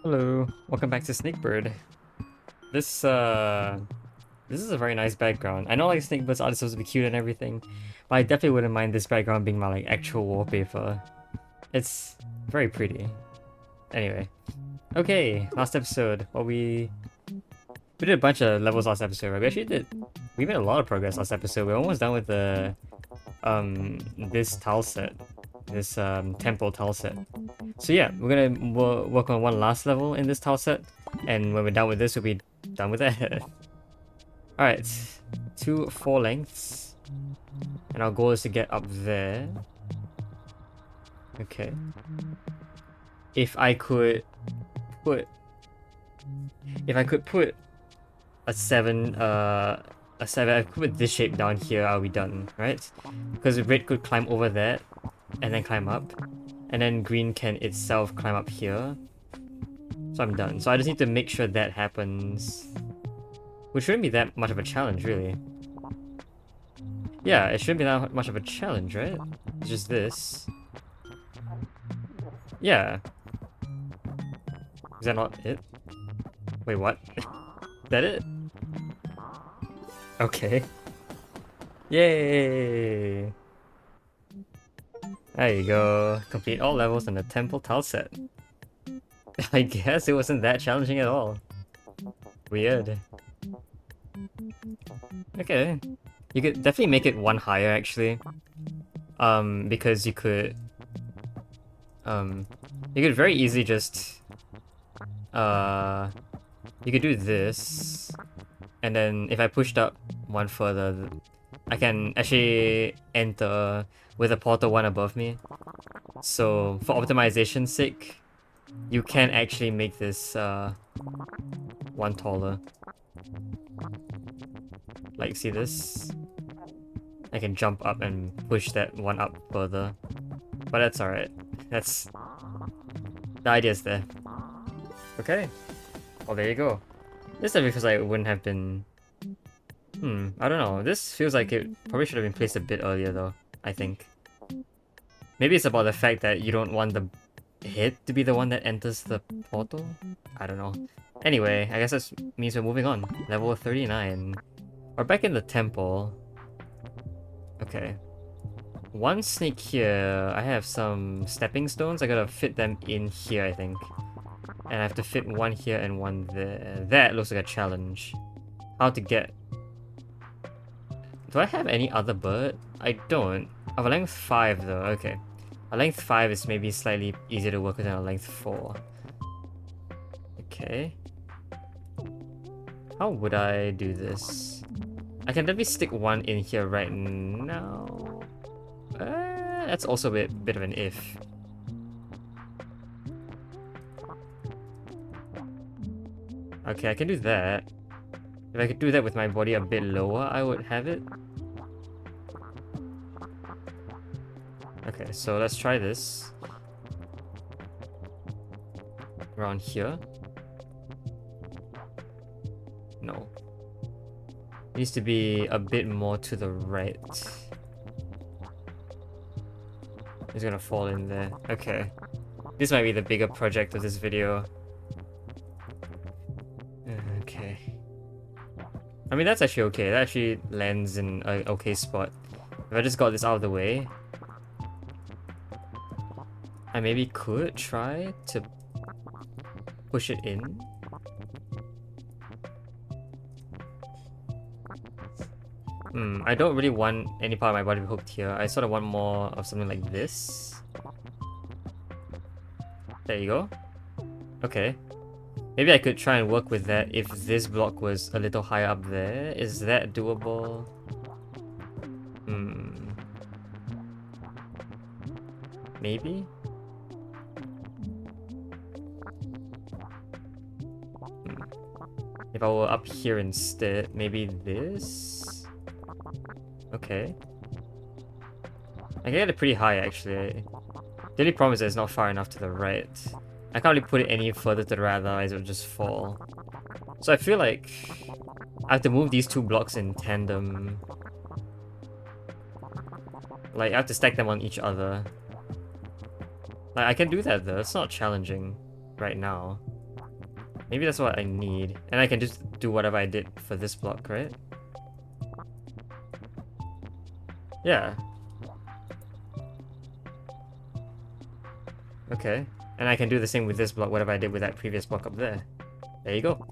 Hello, welcome back to Snakebird. This this is a very nice background. I know like snakebirds are supposed to be cute and everything, but I definitely wouldn't mind this background being my like actual wallpaper. It's very pretty. Anyway, okay, last episode. We did a bunch of levels last episode, right? We made a lot of progress last episode. We're almost done with the this tile set, this temple tile set. So yeah, we're gonna work on one last level in this tile set, and when we're done with this, we'll be done with that. Alright, 4 lengths, and our goal is to get up there. Okay. If I could put, if I could put a 7, I could put this shape down here, I'll be done, right? Because red could climb over that, and then climb up, and then green can itself climb up here. So I'm done. So I just need to make sure that happens. Which shouldn't be that much of a challenge, really. Yeah, it shouldn't be that much of a challenge, right? It's just this. Yeah. Is that not it? Wait, what? Is that it? Okay. Yay! There you go. Complete all levels in the temple tile set. I guess it wasn't that challenging at all. Weird. Okay. You could definitely make it one higher actually. Because you could very easily just you could do this, and then if I pushed up one further, I can actually enter with a portal one above me. So for optimization's sake, you can actually make this one taller. Like, see this? I can jump up and push that one up further. But that's alright. That's... The idea's there. Okay. Well, there you go. This definitely feels like it wouldn't have been... I don't know. This feels like it probably should have been placed a bit earlier though, I think. Maybe it's about the fact that you don't want the head to be the one that enters the portal? I don't know. Anyway, I guess that means we're moving on. Level 39. We're back in the temple. Okay. One snake here. I have some stepping stones. I gotta fit them in here, I think. And I have to fit one here and one there. That looks like a challenge. How to get... Do I have any other bird? I don't. I have a length 5 though, okay. A length 5 is maybe slightly easier to work with than a length 4. Okay. How would I do this? I can definitely stick one in here right now. That's also a bit of an if. Okay, I can do that. If I could do that with my body a bit lower, I would have it. Okay, so let's try this. Around here. No. It needs to be a bit more to the right. It's gonna fall in there. Okay. This might be the bigger project of this video. Okay. I mean, that's actually okay. That actually lands in an okay spot. If I just got this out of the way, I maybe could try to push it in. I don't really want any part of my body to be hooked here. I sort of want more of something like this. There you go. Okay. Maybe I could try and work with that if this block was a little higher up there. Is that doable? Maybe? If I were up here instead, maybe this? Okay. I can get it pretty high actually. The only problem is that it's not far enough to the right. I can't really put it any further to the right, otherwise it would just fall. So I feel like I have to move these 2 blocks in tandem. Like, I have to stack them on each other. Like, I can do that though, it's not challenging right now. Maybe that's what I need. And I can just do whatever I did for this block, right? Yeah. Okay. And I can do the same with this block, whatever I did with that previous block up there. There you go.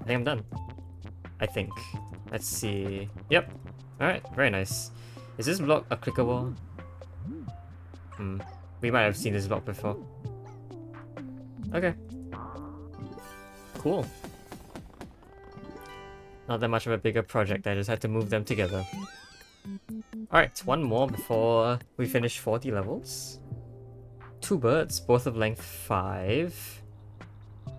I think I'm done. I think. Let's see. Yep. Alright, very nice. Is this block a clickable? We might have seen this block before. Okay. Cool. Not that much of a bigger project, I just had to move them together. Alright, one more before we finish 40 levels. 2 birds, both of length 5.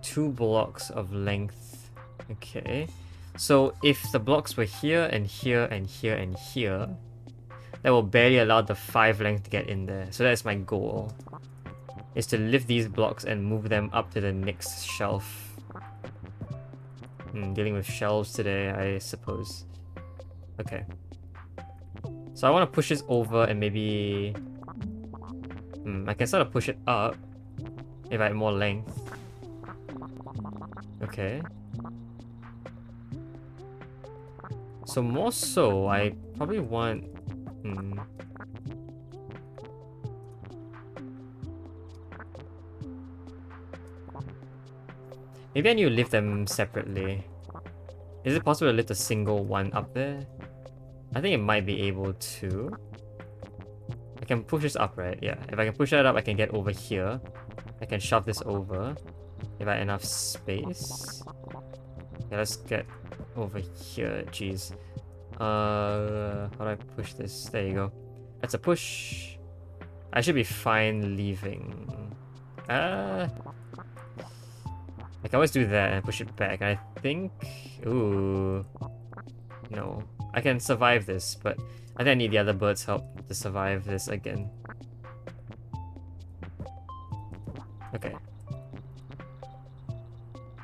2 blocks of length... Okay. So if the blocks were here and here and here and here, that will barely allow the 5 length to get in there. So that's my goal. Is to lift these blocks and move them up to the next shelf. Dealing with shelves today, I suppose. Okay. So I want to push this over and maybe... I can sort of push it up if I had more length. Okay. So more so, I probably want... Maybe I need to lift them separately. Is it possible to lift a single one up there? I think it might be able to. I can push this up, right? Yeah, if I can push that up, I can get over here. I can shove this over if I have enough space. Okay, let's get over here. Jeez. How do I push this? There you go. That's a push. I should be fine leaving. I can always do that and push it back. And I think... Ooh. No. I can survive this, but I think I need the other bird's help to survive this again. Okay.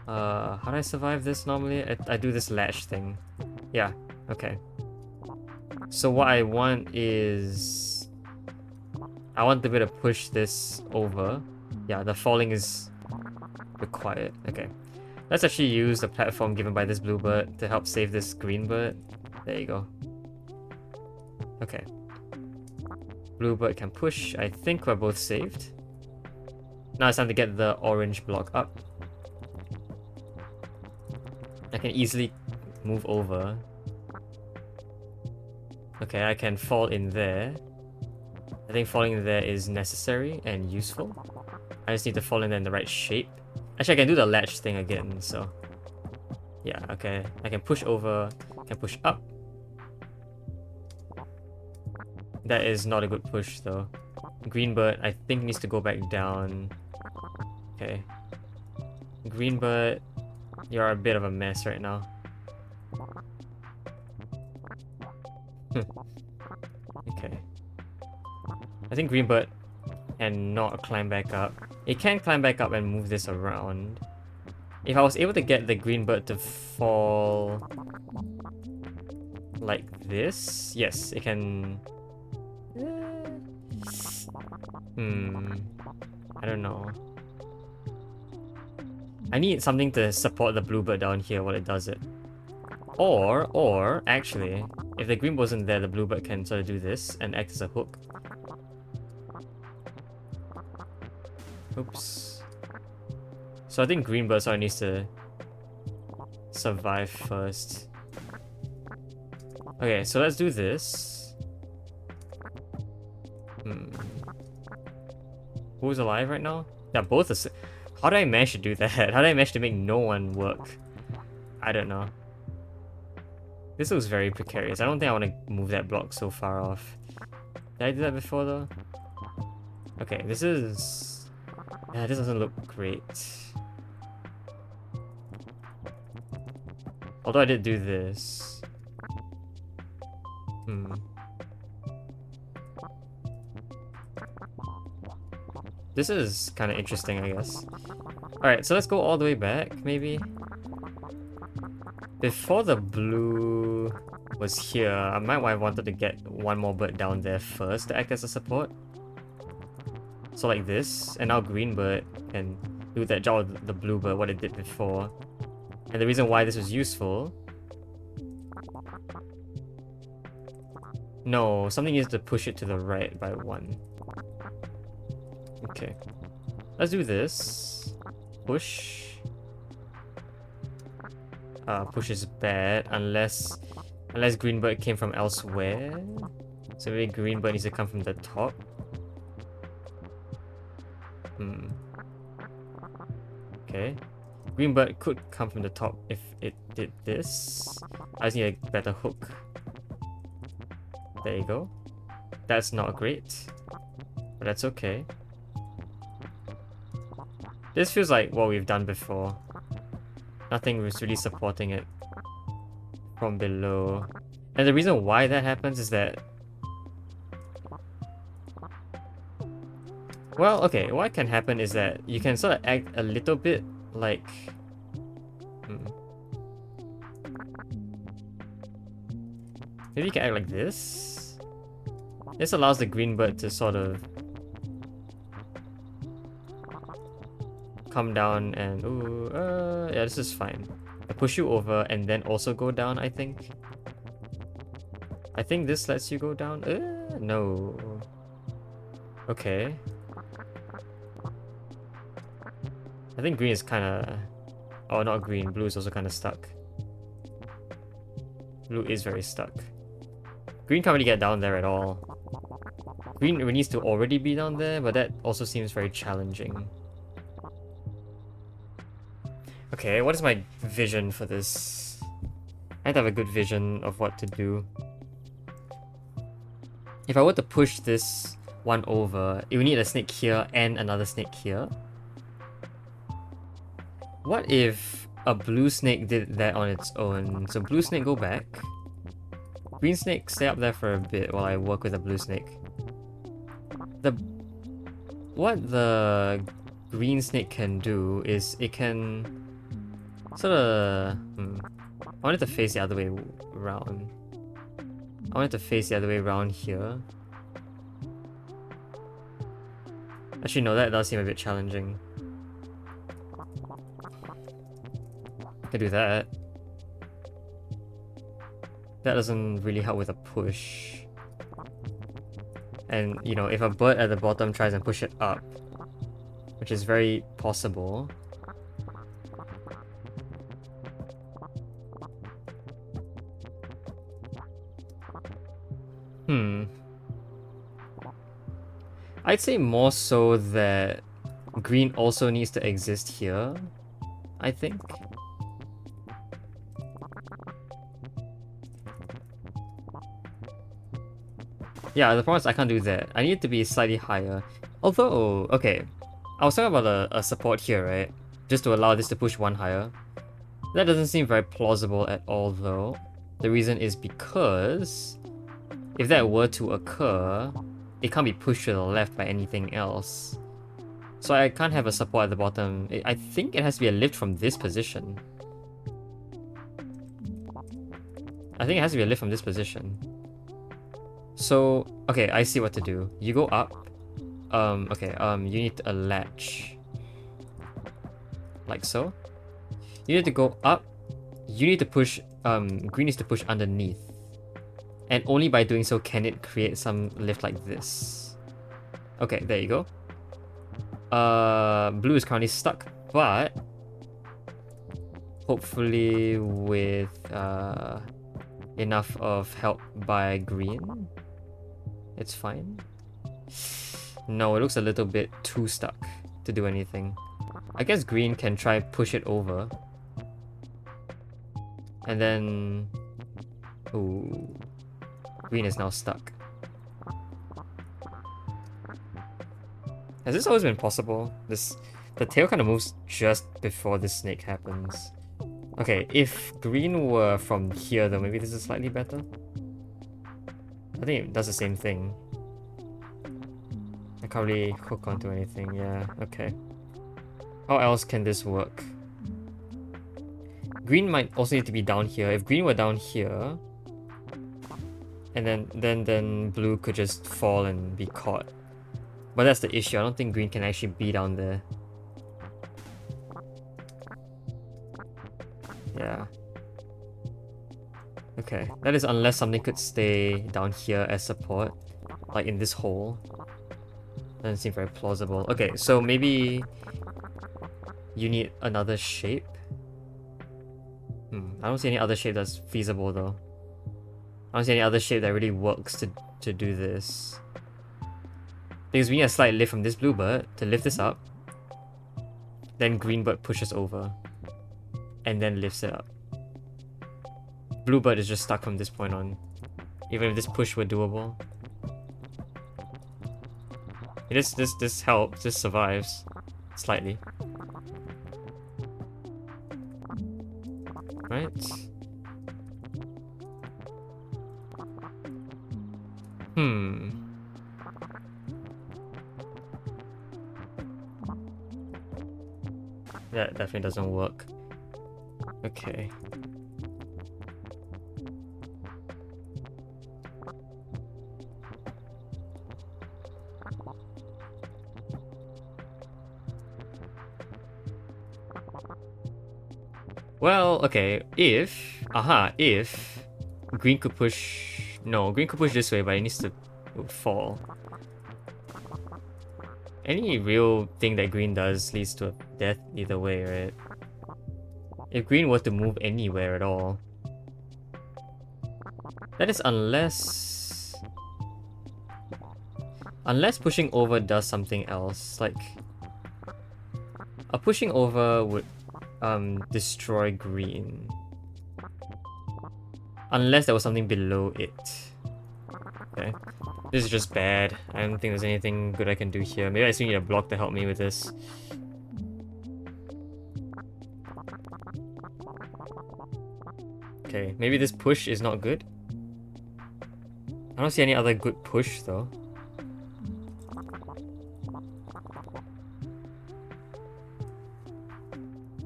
How do I survive this normally? I do this latch thing. Yeah, okay. So what I want is... I want to be able to push this over. Yeah, the falling is required. Okay. Let's actually use the platform given by this blue bird to help save this green bird. There you go. Okay. Blue bird can push. I think we're both saved. Now it's time to get the orange block up. I can easily move over. Okay, I can fall in there. I think falling in there is necessary and useful. I just need to fall in there in the right shape. Actually, I can do the latch thing again, so... Yeah, okay. I can push over, I can push up. That is not a good push, though. Green bird, I think, needs to go back down. Okay. Green bird, you're a bit of a mess right now. Okay. I think green bird cannot climb back up. It can climb back up and move this around. If I was able to get the green bird to fall like this, yes, it can... I don't know. I need something to support the blue bird down here while it does it. Or, actually, if the green wasn't there, the blue bird can sort of do this and act as a hook. Oops. So I think green bird sort of needs to survive first. Okay, so let's do this. Who's alive right now? Yeah, both are... How did I manage to do that? How did I manage to make no one work? I don't know. This looks very precarious. I don't think I want to move that block so far off. Did I do that before though? Okay, this is... Yeah, this doesn't look great. Although I did do this. This is kind of interesting, I guess. Alright, so let's go all the way back, maybe? Before the blue was here, I might have wanted to get one more bird down there first to act as a support. So like this, and now green bird can do that job with the bluebird, what it did before. And the reason why this was useful... No, something needs to push it to the right by 1. Okay. Let's do this. Push. Push is bad unless Greenbird came from elsewhere. So maybe Greenbird needs to come from the top. Okay. Greenbird could come from the top if it did this. I just need a better hook. There you go. That's not great, but that's okay. This feels like what we've done before. Nothing was really supporting it from below. And the reason why that happens is that... Well, okay, what can happen is that you can sort of act a little bit like... Maybe you can act like this. This allows the Greenbird to sort of come down and... Ooh, yeah, this is fine. I push you over and then also go down, I think. I think this lets you go down. No. Okay. I think green is kind of... Oh, not green. Blue is also kind of stuck. Blue is very stuck. Green can't really get down there at all. Green needs to already be down there, but that also seems very challenging. Okay, what is my vision for this? I have to have a good vision of what to do. If I were to push this one over, it would need a snake here and another snake here. What if a blue snake did that on its own? So blue snake, go back. Green snake, stay up there for a bit while I work with a blue snake. What the green snake can do is it can sort of... I want it to face the other way around. I want it to face the other way around here. Actually, no, that does seem a bit challenging. I could do that. That doesn't really help with a push. And, you know, if a bird at the bottom tries and push it up, which is very possible. I'd say more so that green also needs to exist here, I think. Yeah, the problem is I can't do that. I need it to be slightly higher. Although, okay, I was talking about a support here, right? Just to allow this to push one higher. That doesn't seem very plausible at all, though. The reason is because if that were to occur, it can't be pushed to the left by anything else. So I can't have a support at the bottom. I think it has to be a lift from this position. I think it has to be a lift from this position. So, okay, I see what to do. You go up. You need a latch. Like so. You need to go up. You need to push, green needs to push underneath. And only by doing so can it create some lift like this. Okay, there you go. Blue is currently stuck, but hopefully with enough of help by green, it's fine. No, it looks a little bit too stuck to do anything. I guess green can try push it over. And then... Ooh. Green is now stuck. Has this always been possible? The tail kind of moves just before the snake happens. Okay, if green were from here though, maybe this is slightly better? I think it does the same thing. I can't really hook onto anything, yeah, okay. How else can this work? Green might also need to be down here. If green were down here, and then blue could just fall and be caught. But that's the issue. I don't think green can actually be down there. Yeah. Okay, that is unless something could stay down here as support, like in this hole. Doesn't seem very plausible. Okay, so maybe you need another shape? I don't see any other shape that's feasible though. I don't see any other shape that really works to do this. Because we need a slight lift from this bluebird to lift this up. Then greenbird pushes over. And then lifts it up. Bluebird is just stuck from this point on. Even if this push were doable. This helps, this survives. Slightly. Right? That definitely doesn't work. Okay. Well, okay, if green could push... No, green could push this way, but it needs to fall. Any real thing that green does leads to a death either way, right? If green were to move anywhere at all. That is unless... Unless pushing over does something else, like... A pushing over would destroy green. Unless there was something below it. Okay. This is just bad. I don't think there's anything good I can do here. Maybe I still need a block to help me with this. Okay, maybe this push is not good. I don't see any other good push though.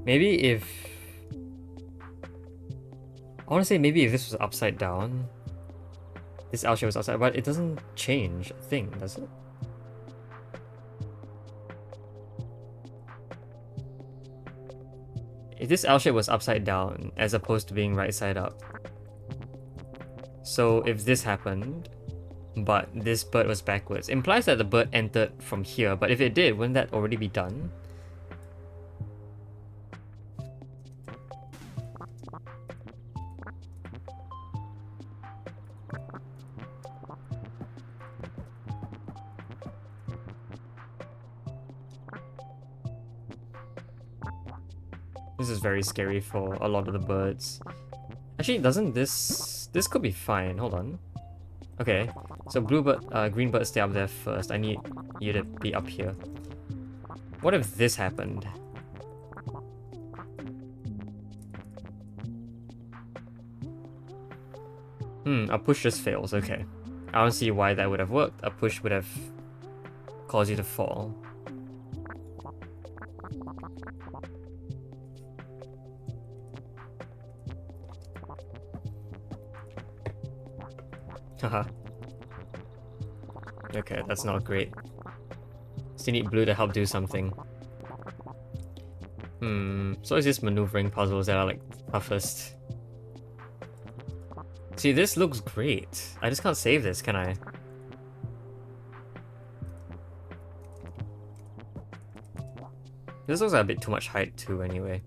Maybe if... I want to say maybe if this was upside down. This L shape was upside, but it doesn't change a thing, does it? If this L shape was upside down, as opposed to being right side up. So if this happened, but this bird was backwards, implies that the bird entered from here, but if it did, wouldn't that already be done? This is very scary for a lot of the birds. Actually, doesn't this... This could be fine. Hold on. Okay, so green bird stay up there first. I need you to be up here. What if this happened? A push just fails. Okay. I don't see why that would have worked. A push would have caused you to fall. Haha. Okay, that's not great. Still need blue to help do something. So it's just maneuvering puzzles that are like toughest. See, this looks great. I just can't save this, can I? This looks like a bit too much height too, anyway.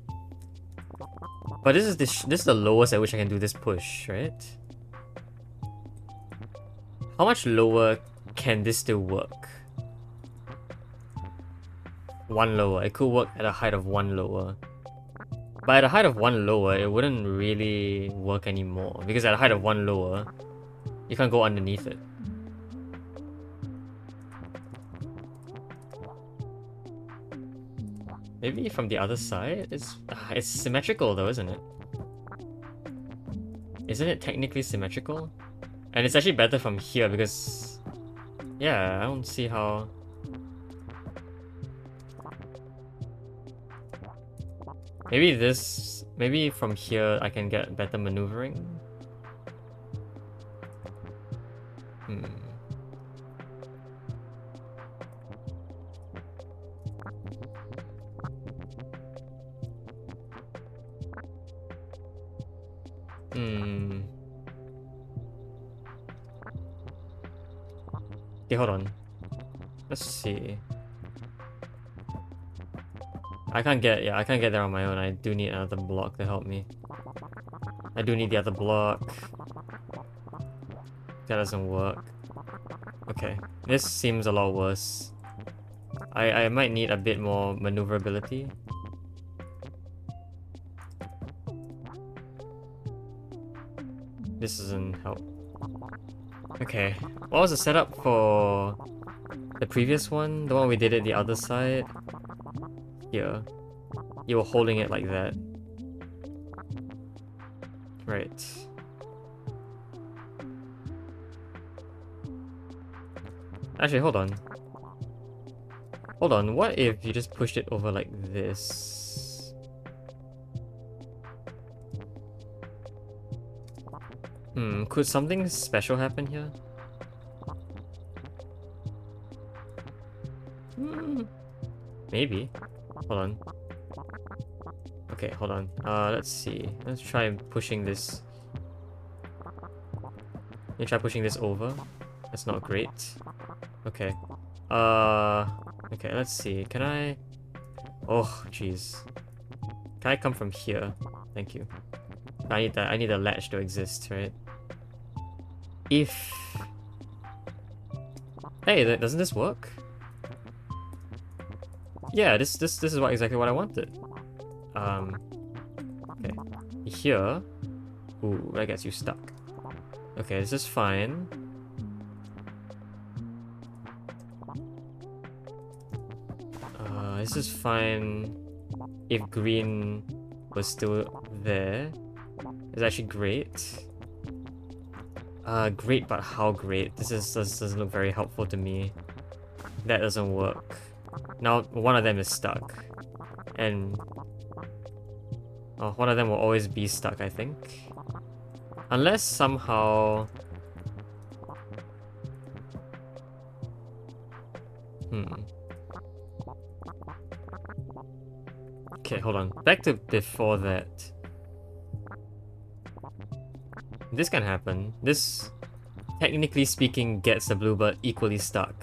But this is the lowest at which I can do this push, right? How much lower can this still work? One lower. It could work at a height of one lower. But at a height of one lower, it wouldn't really work anymore. Because at a height of one lower, you can't go underneath it. Maybe from the other side? It's symmetrical though, isn't it? Isn't it technically symmetrical? And it's actually better from here because... Yeah, I don't see how... Maybe from here I can get better maneuvering? Hmm. Okay, hold on. Let's see. I can't get there on my own. I do need another block to help me. I do need the other block. That doesn't work. Okay, this seems a lot worse. I might need a bit more maneuverability. This doesn't help. Okay, what was the setup for the previous one? The one we did it the other side? Here. You were holding it like that. Right. Actually, hold on. Hold on, what if you just pushed it over like this? Could something special happen here? Maybe. Hold on. Okay, hold on. Let's see. Let's try pushing this. Let me try pushing this over. That's not great. Okay. Okay, let's see. Can I... Oh, jeez. Can I come from here? Thank you. I need that. I need a latch to exist, right? If... Hey, doesn't this work? Yeah, this is exactly what I wanted. Okay. Here... Ooh, that gets you stuck. Okay, this is fine. This is fine if green was still there. It's actually great. Great, but how great? This doesn't look very helpful to me. That doesn't work. Now, one of them is stuck. And... Oh, one of them will always be stuck, I think. Unless somehow... Okay, hold on. Back to before that. This can happen. This, technically speaking, gets the bluebird equally stuck.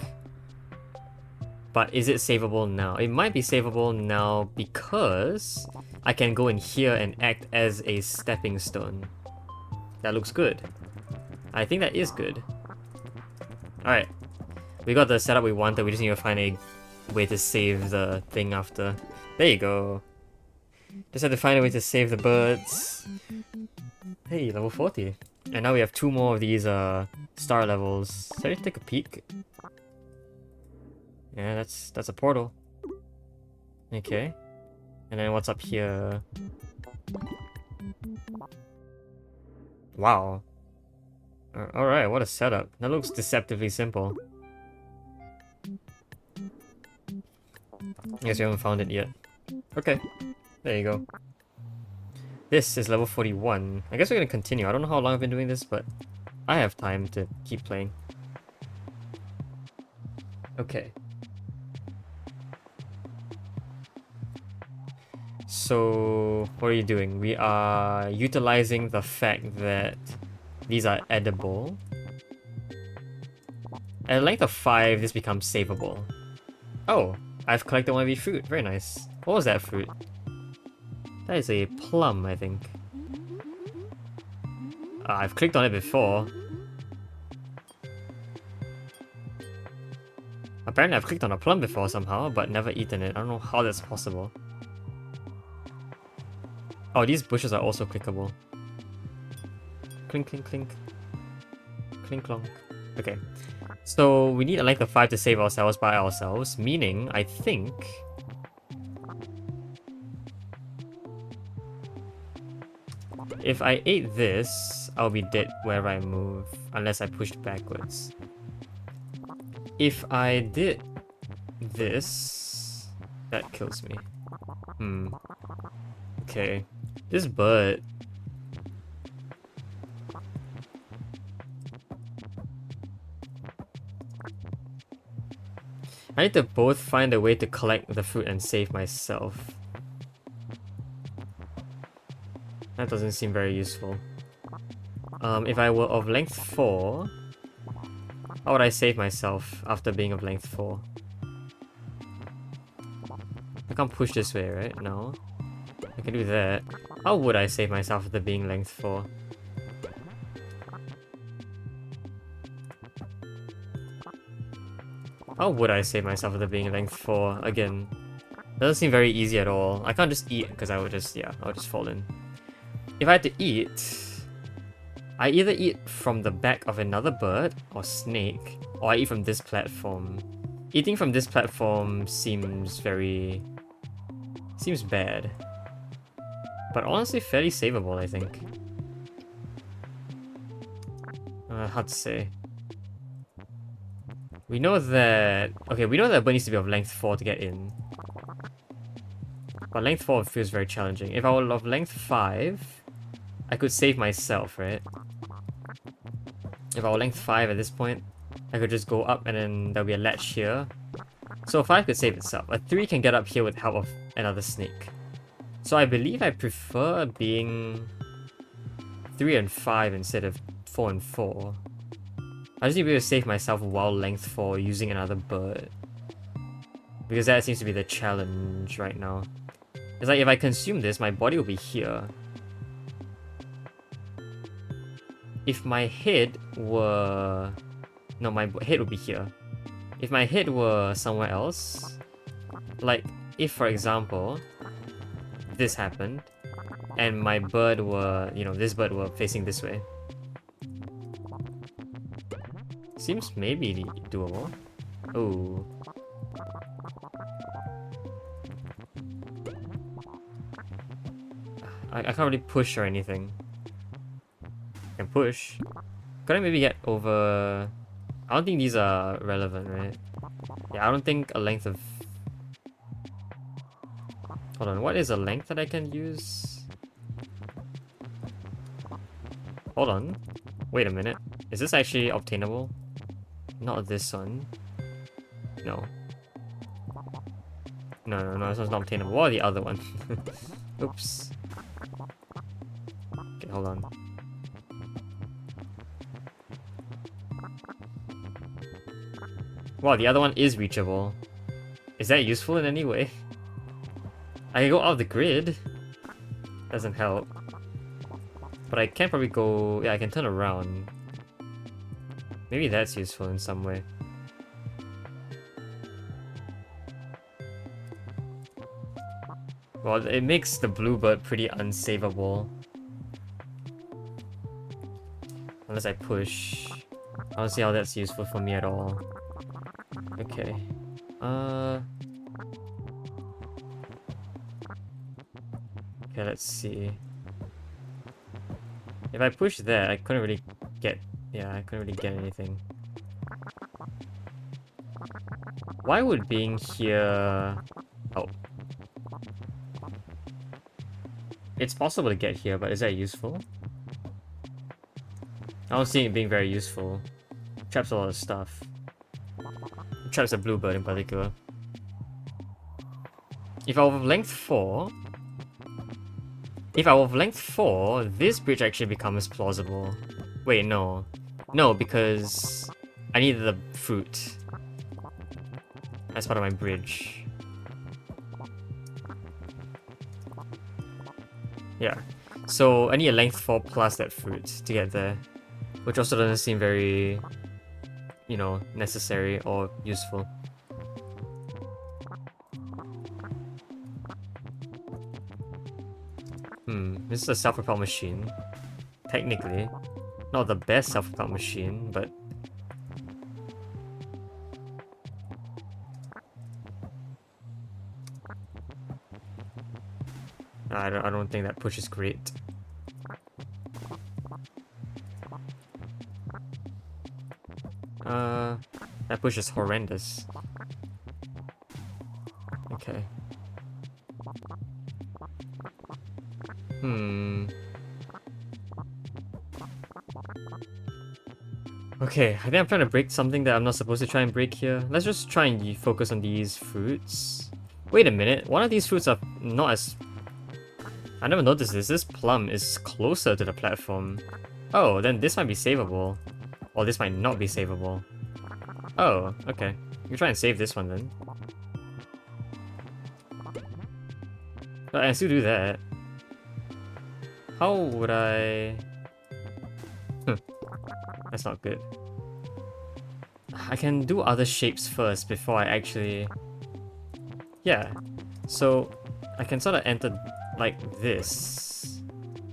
But is it savable now? It might be savable now because I can go in here and act as a stepping stone. That looks good. I think that is good. Alright. We got the setup we wanted, we just need to find a way to save the thing after. There you go. Just had to find a way to save the birds. Hey, level 40. And now we have 2 more of these star levels. Should I take a peek? Yeah, that's a portal. Okay. And then what's up here? Wow. Alright, what a setup. That looks deceptively simple. I guess we haven't found it yet. Okay. There you go. This is level 41. I guess we're gonna continue. I don't know how long I've been doing this, but I have time to keep playing. Okay. So, what are you doing? We are utilizing the fact that these are edible. At a length of 5, this becomes savable. Oh, I've collected one of these fruit. Very nice. What was that fruit? That is a plum, I think. I've clicked on it before. Apparently I've clicked on a plum before somehow, but never eaten it. I don't know how that's possible. Oh, these bushes are also clickable. Clink, clink, clink. Clink, clonk. Okay. So we need a length of 5 to save ourselves by ourselves, meaning, I think... If I ate this, I'll be dead wherever I move, unless I pushed backwards. If I did this, that kills me. Okay. This bird... I need to both find a way to collect the fruit and save myself. That doesn't seem very useful. If I were of length 4, how would I save myself after being of length 4? I can't push this way, right? No. I can do that. How would I save myself after being length 4? How would I save myself after being length 4? Again, doesn't seem very easy at all. I can't just eat because I would just, yeah, I would just fall in. If I had to eat, I either eat from the back of another bird or snake, or I eat from this platform. Eating from this platform seems bad. But honestly, fairly savable, I think. Hard to say. We know that... Okay, we know that bird needs to be of length 4 to get in. But length 4 feels very challenging. If I were of length 5, I could save myself, right? If I were length 5 at this point, I could just go up and then there'll be a latch here. So a 5 could save itself. A 3 can get up here with help of another snake. So I believe I prefer being 3 and 5 instead of 4 and 4. I just need to be able to save myself while length 4 using another bird. Because that seems to be the challenge right now. It's like if I consume this, my body will be here. If my head were... No, my head would be here. If my head were somewhere else, like if, for example, this happened, and my bird were, you know, this bird were facing this way. Seems maybe doable. Oh. I can't really push or anything. I can push. Could I maybe get over... I don't think these are relevant, right? Yeah, I don't think a length of... Hold on, what is a length that I can use? Hold on. Wait a minute. Is this actually obtainable? Not this one. No. No, this one's not obtainable. What are the other one? Oops. Okay, hold on. Wow, the other one is reachable. Is that useful in any way? I can go off the grid. Doesn't help. But I can probably go... Yeah, I can turn around. Maybe that's useful in some way. Well, it makes the bluebird pretty unsavable. Unless I push. I don't see how that's useful for me at all. Okay. Okay, let's see. If I push that, I couldn't really get... Yeah, I couldn't really get anything. Why would being here... Oh. It's possible to get here, but is that useful? I don't see it being very useful. It traps a lot of stuff. It traps a bluebird in particular. If I were of length 4... If I were of length 4, this bridge actually becomes plausible. Wait, no. No, because I need the fruit as part of my bridge. Yeah. So I need a length 4 plus that fruit to get there. Which also doesn't seem very, you know, necessary or useful. This is a self-propelled machine. Technically. Not the best self-propelled machine, but... I don't think that push is great. That push is horrendous. Okay. Okay, I think I'm trying to break something that I'm not supposed to try and break here. Let's just try and focus on these fruits. Wait a minute, one of these fruits are not as... I never noticed this. This plum is closer to the platform. Oh, then this might be savable. Or this might not be savable. Oh, okay. You try and save this one then. But I can still do that. How would I... That's not good. I can do other shapes first before I actually... Yeah. So, I can sort of enter like this.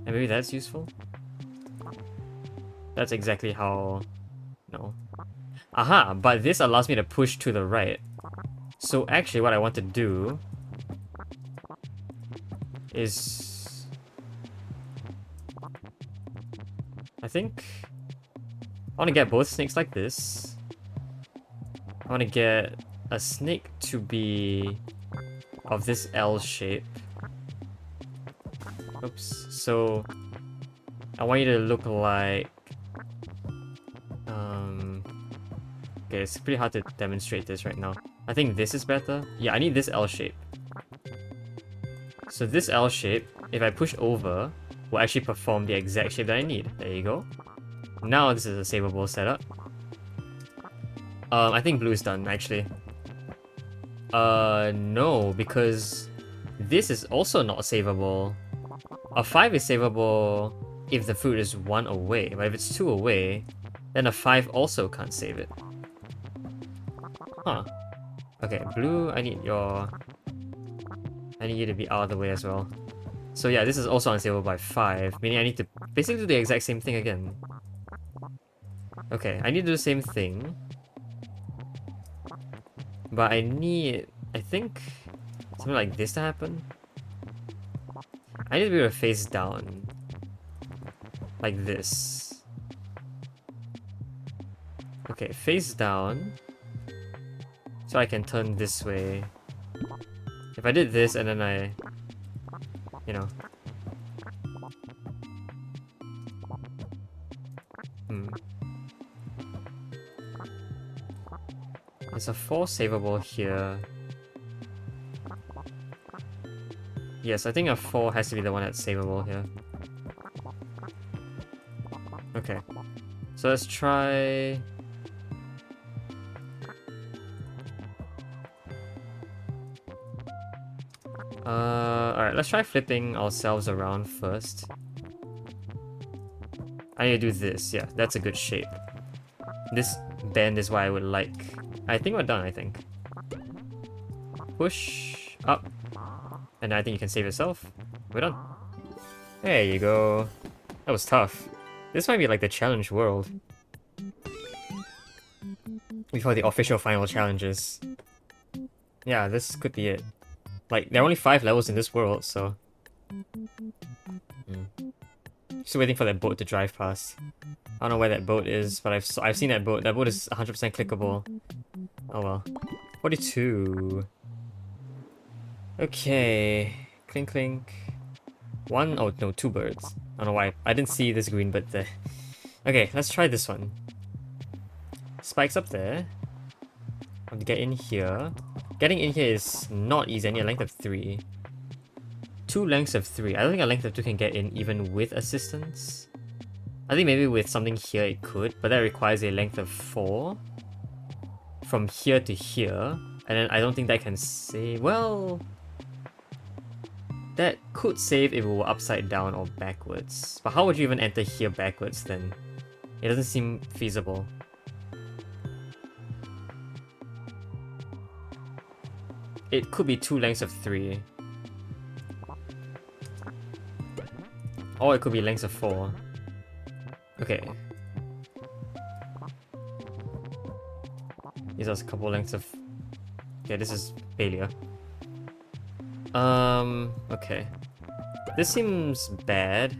And maybe that's useful? That's exactly how... No. Aha! But this allows me to push to the right. So actually what I want to do... is... I think... I want to get both snakes like this. I want to get a snake to be of this L shape. Oops. So I want you to look like... Okay, it's pretty hard to demonstrate this right now. I think this is better. Yeah, I need this L shape. So this L shape, if I push over, will actually perform the exact shape that I need. There you go. Now this is a savable setup. I think blue is done, actually. No, because this is also not savable. A 5 is savable if the fruit is 1 away, but if it's 2 away, then a 5 also can't save it. Huh. Okay, blue, I need you to be out of the way as well. So yeah, this is also unsavable by 5, meaning I need to basically do the exact same thing again. Okay, I need to do the same thing. But I need, I think, something like this to happen. I need to be able to face down. Like this. Okay, face down. So I can turn this way. If I did this and then I... You know. There's a 4 savable here. Yes, I think a 4 has to be the one that's savable here. Okay. So let's try... Alright, let's try flipping ourselves around first. I need to do this, yeah, that's a good shape. This bend is what I would like. I think we're done, I think. Push up. And I think you can save yourself. We're done. There you go. That was tough. This might be like the challenge world. Before the official final challenges. Yeah, this could be it. Like, there are only 5 levels in this world, so... Still waiting for that boat to drive past. I don't know where that boat is, but I've seen that boat. That boat is 100% clickable. Oh well. 42. Okay. Clink clink. 1, oh no, 2 birds. I don't know why. I didn't see this green bird there. Okay, let's try this one. Spikes up there. I have to get in here. Getting in here is not easy. I need a length of 3. 2 lengths of 3. I don't think a length of 2 can get in even with assistance. I think maybe with something here it could, but that requires a length of 4. From here to here. And then I don't think that can save... Well... That could save if it were upside down or backwards. But how would you even enter here backwards then? It doesn't seem feasible. It could be 2 lengths of 3. Or it could be lengths of 4. Okay. These are a couple lengths of... Okay, this is failure. Okay. This seems bad.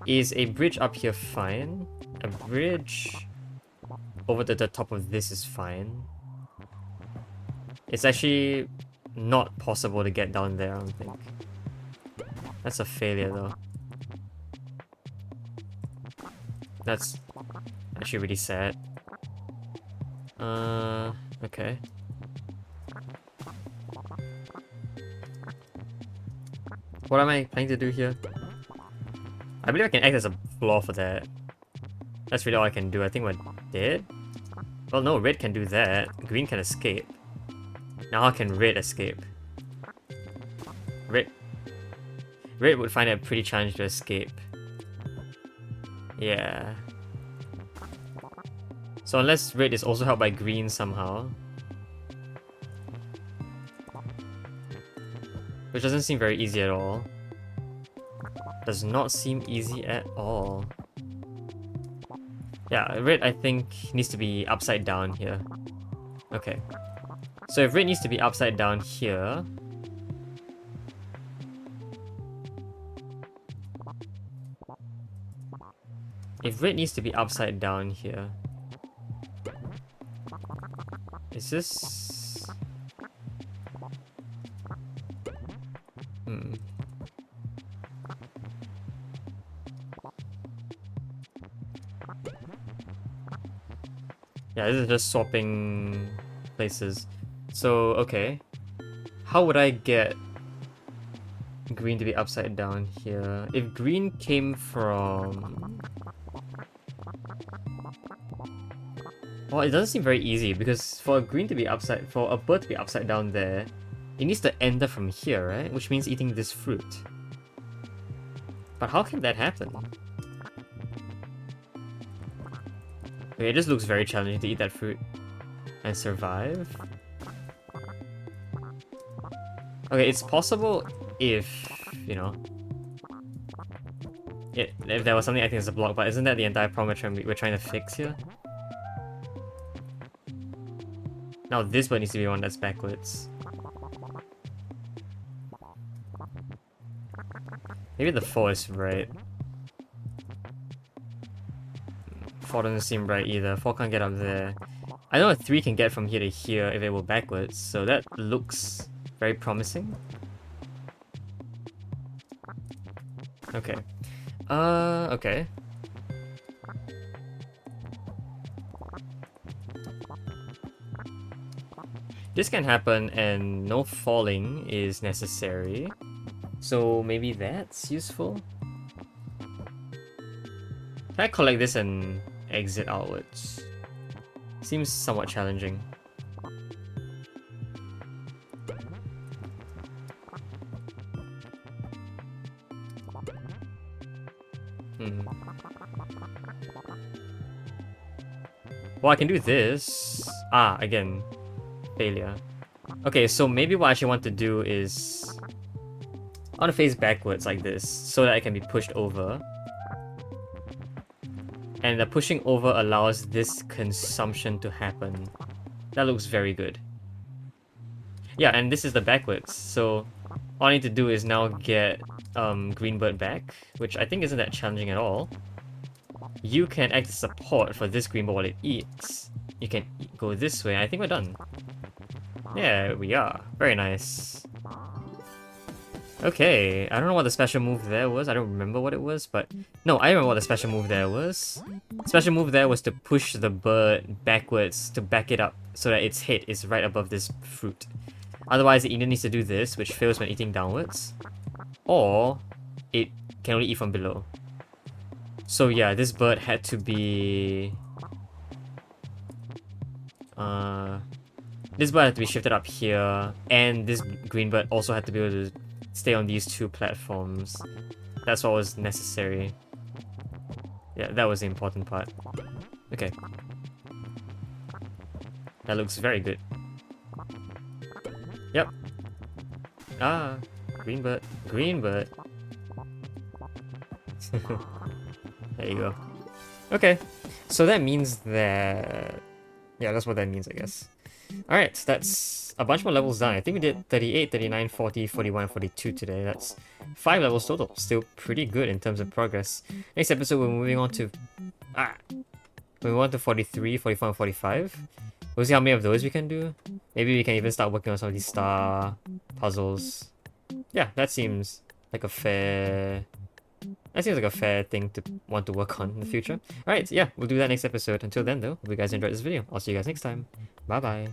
Is a bridge up here fine? A bridge over the top of this is fine. It's actually not possible to get down there, I don't think. That's a failure though. That's actually really sad. Okay. What am I planning to do here? I believe I can act as a claw for that. That's really all I can do. I think we're dead? Well, no, red can do that. Green can escape. Now how can red escape? Red would find it pretty challenging to escape. Yeah. So unless red is also helped by green somehow. Which doesn't seem very easy at all. Does not seem easy at all. Yeah, red I think needs to be upside down here. Okay. So if red needs to be upside down here... If red needs to be upside down here... Is this... Yeah, this is just swapping places. So, okay. How would I get green to be upside down here? If green came from... Well, it doesn't seem very easy because for a bird to be upside down there, it needs to enter from here, right? Which means eating this fruit. But how can that happen? Okay, it just looks very challenging to eat that fruit and survive. Okay, it's possible if, you know, if there was something acting as a block, but isn't that the entire problem we're trying to fix here? Now this one needs to be one that's backwards. Maybe the 4 is right. 4 doesn't seem right either. 4 can't get up there. I know a 3 can get from here to here if it were backwards, so that looks very promising. Okay. Okay. This can happen and no falling is necessary. So maybe that's useful? Can I collect this and exit outwards? Seems somewhat challenging. Well, I can do this. Ah, again. Failure. Okay, so maybe what I actually want to do is... I want to face backwards like this, so that I can be pushed over. And the pushing over allows this consumption to happen. That looks very good. Yeah, and this is the backwards, so all I need to do is now get Greenbird back, which I think isn't that challenging at all. You can act as support for this Greenbird while it eats. You can go this way, I think we're done. Yeah, we are. Very nice. Okay, I don't know what the special move there was. I don't remember what it was, but... No, I remember what the special move there was. Special move there was to push the bird backwards to back it up so that its head is right above this fruit. Otherwise, it either needs to do this, which fails when eating downwards, or it can only eat from below. So yeah, this bird had to be... This bird had to be shifted up here, and this green bird also had to be able to stay on these 2 platforms. That's what was necessary. Yeah, that was the important part. Okay. That looks very good. Yep. Ah, green bird. Green bird. There you go. Okay, so that means that... Yeah, that's what that means, I guess. Alright, that's a bunch more levels done. I think we did 38, 39, 40, 41, 42 today. That's 5 levels total. Still pretty good in terms of progress. Next episode, we're moving on to... we move on to 43, 44, and 45. We'll see how many of those we can do. Maybe we can even start working on some of these star puzzles. Yeah, that seems like a fair... That seems like a fair thing to want to work on in the future. Alright, yeah, we'll do that next episode. Until then, though, hope you guys enjoyed this video. I'll see you guys next time. Bye-bye.